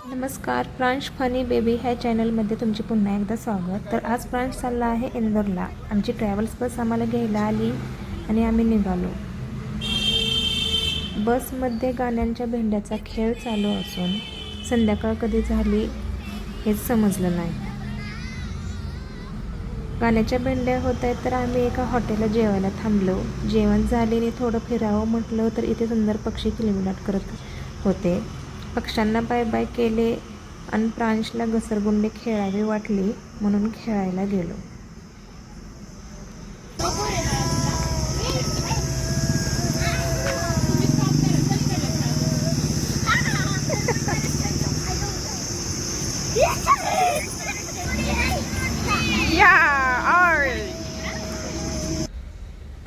नमस्कार, प्रांश funny baby ह्या चॅनलमध्ये तुमचे पुन्हा एकदा स्वागत. तर आज प्रांश चालला आहे इंदोरला. आमची ट्रॅव्हल्स बस आम्हाला घ्यायला आली आणि आम्ही निघालो. बसमध्ये गाण्यांच्या भेंड्याचा खेळ चालू असून संध्याकाळ कधी झाली हेच समजलं नाही. गाण्याच्या भेंड्या होत आहेत तर आम्ही एका हॉटेलला जेवायला थांबलो. जेवण झालेले थोडं फिरावं म्हटलं तर इथे सुंदर पक्षी किलबिलाट करत होते. पक्ष्यांना बाय बाय केले आणि प्रांशला घसरगुंडी खेळावी वाटली म्हणून खेळायला गेलो.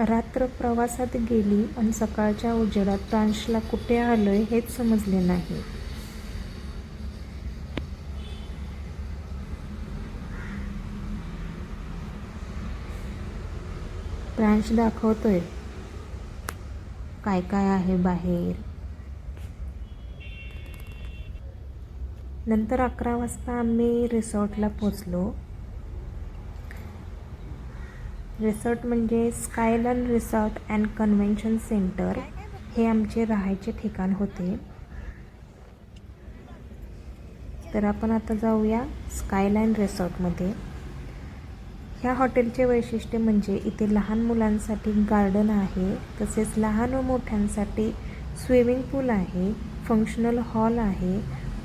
रात्र प्रवासात गेली आणि सकाळच्या उजेडात प्रांशला कुठे आलोय हेच समजले नाही. प्रांश दाखवतोय काय काय आहे बाहेर. नंतर 11 वाजता आम्ही रिसॉर्टला पोचलो. रिसॉर्ट म्हणजे skyline resort and convention centre हे आमचे राहायचे ठिकाण होते. तर आपण आता जाऊया स्कायलाईन रिसॉर्टमध्ये. ह्या हॉटेलचे वैशिष्ट्य म्हणजे इथे लहान मुलांसाठी गार्डन आहे, तसेच लहान व मोठ्यांसाठी स्विमिंग पूल आहे, फंक्शनल हॉल आहे,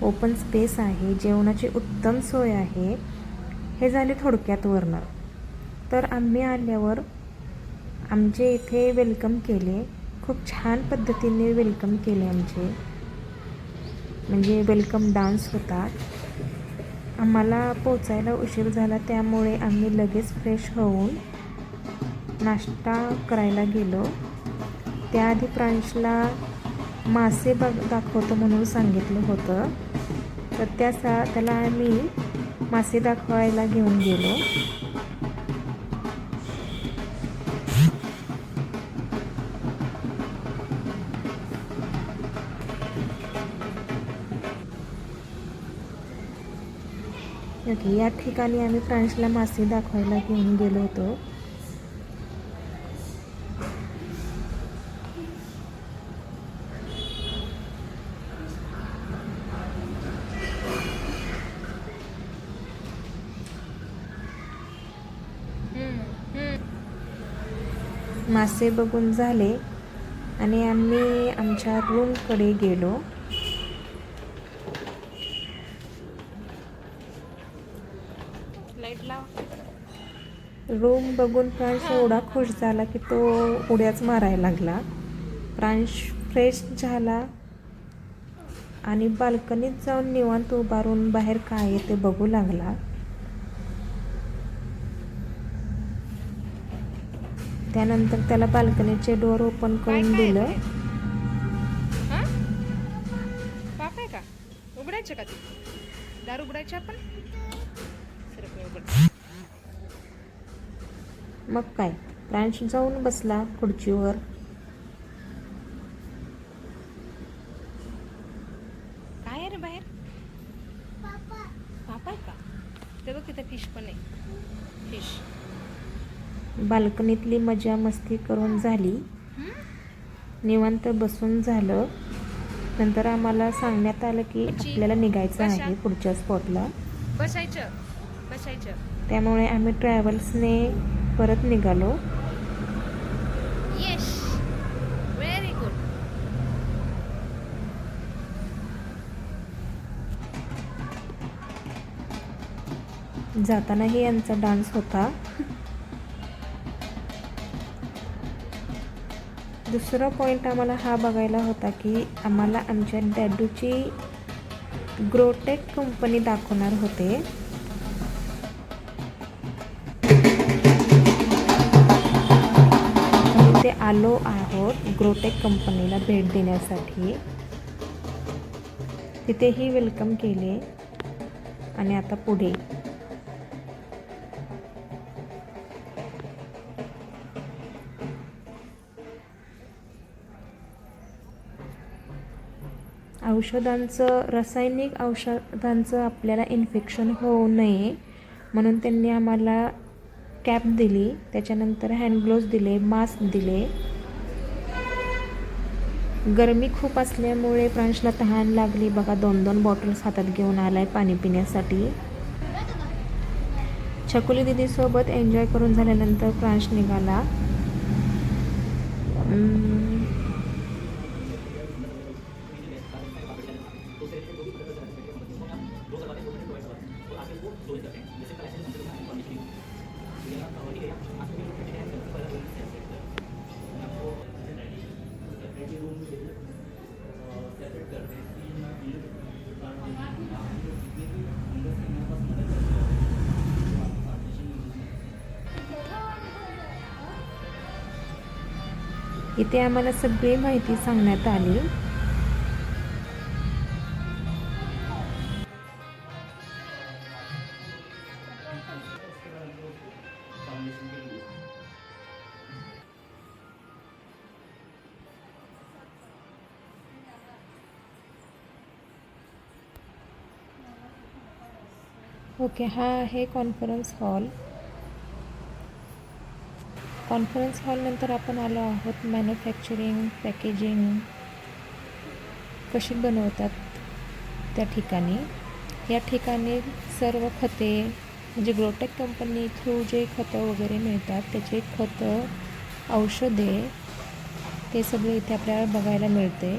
ओपन स्पेस आहे, जेवणाची उत्तम सोय आहे. हे झाले थोडक्यात वर्णन. तर आम्ही आल्यावर आमचे इथे वेलकम केले. खूप छान पद्धतीने वेलकम केले आमचे, म्हणजे वेलकम डान्स होता. आम्हाला पोचायला उशीर झाला त्यामुळे आम्ही लगेच फ्रेश होऊन नाश्ता करायला गेलो. त्याआधी प्रांशला मासे दाखवतो म्हणून सांगितलं होतं, तर त्याला आम्ही मासे दाखवायला घेऊन गेलो. ओके, या ठिकाणी आम्ही प्रांशला मासे दाखवायला घेऊन गेलो होतो. मासे बघून झाले आणि आम्ही आमच्या रूमकडे गेलो. रूम बघून प्रांश एवढा खुश झाला की तो उड्याच मारायला लागला. प्रांश फ्रेश झाला आणि बाल्कनीत जाऊन निवांत उभारून बाहेर काय आहे ते बघू लागला. त्यानंतर त्याला बाल्कनीचे डोअर ओपन करून दिलं. पाप आहे का? उघडायचं का? दार उघडायचे आपण. मग काय, प्रांश जाऊन बसला खुर्चीवर. काय आहे रे बाहेर? पाप आहे का? ते बघ तिथे फिश पण आहे. फिश. बाल्कनीतली मजा मस्ती करून झाली. निवांत बसून झालं. नंतर आम्हाला सांगण्यात आलं की आपल्याला निघायचं आहे पुढच्या स्पॉटला. बसायचं. त्यामुळे आम्ही ट्रॅव्हल्सने परत निघालो. Yes, very good. जातानाही यांचा डान्स होता. दुसरा पॉईंट आम्हाला हा बघायला होता की आम्हाला आमच्या डॅडूची ग्रोटेक कंपनी दाखवणार होते. आम्ही ते आलो आहोत ग्रोटेक कंपनीला भेट देण्यासाठी. तिथेही वेलकम केले आणि आता पुढे. रासायनिक औषधांचं आपल्याला इन्फेक्शन होऊ नये म्हणून त्यांनी आम्हाला कॅप दिली, त्याच्यानंतर हँड ग्लोव्ज दिले, मास्क दिले. गरमी खूप असल्यामुळे प्रांशला तहान लागली बघा, 2-2 बॉटल्स हातात घेऊन आलाय पाणी पिण्यासाठी. छकुली दीदीसोबत एन्जॉय करून झाल्यानंतर प्रांश निघाला. इथे आम्हाला सगळी माहिती सांगण्यात आली. ओके, हा आहे कॉन्फरन्स हॉल. कॉन्फरन्स हॉलनंतर आपण आलो आहोत मॅन्युफॅक्चरिंग, पॅकेजिंग कशी बनवतात त्या ठिकाणी. या ठिकाणी सर्व खते म्हणजे ग्रोटेक कंपनी थ्रू जे खतं वगैरे मिळतात त्याचे खतं, औषधे ते सगळे इथे आपल्याला बघायला मिळते.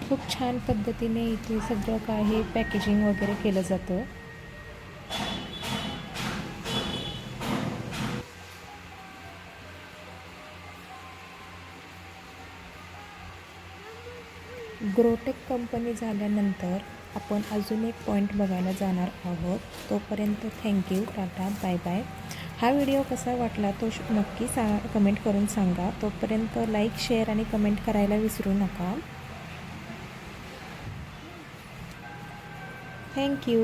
खूप छान पद्धतीने इथे सगळं काही पॅकेजिंग वगैरे केलं जातं. ग्रोटेक कंपनी झाल्यानंतर आपण अजून एक पॉईंट बघायला जाणार आहोत. तोपर्यंत थँक्यू, टाटा, बाय बाय. हा व्हिडिओ कसा वाटला तो नक्की कमेंट करून सांगा. तोपर्यंत लाईक, शेअर आणि कमेंट करायला विसरू नका. थँक्यू.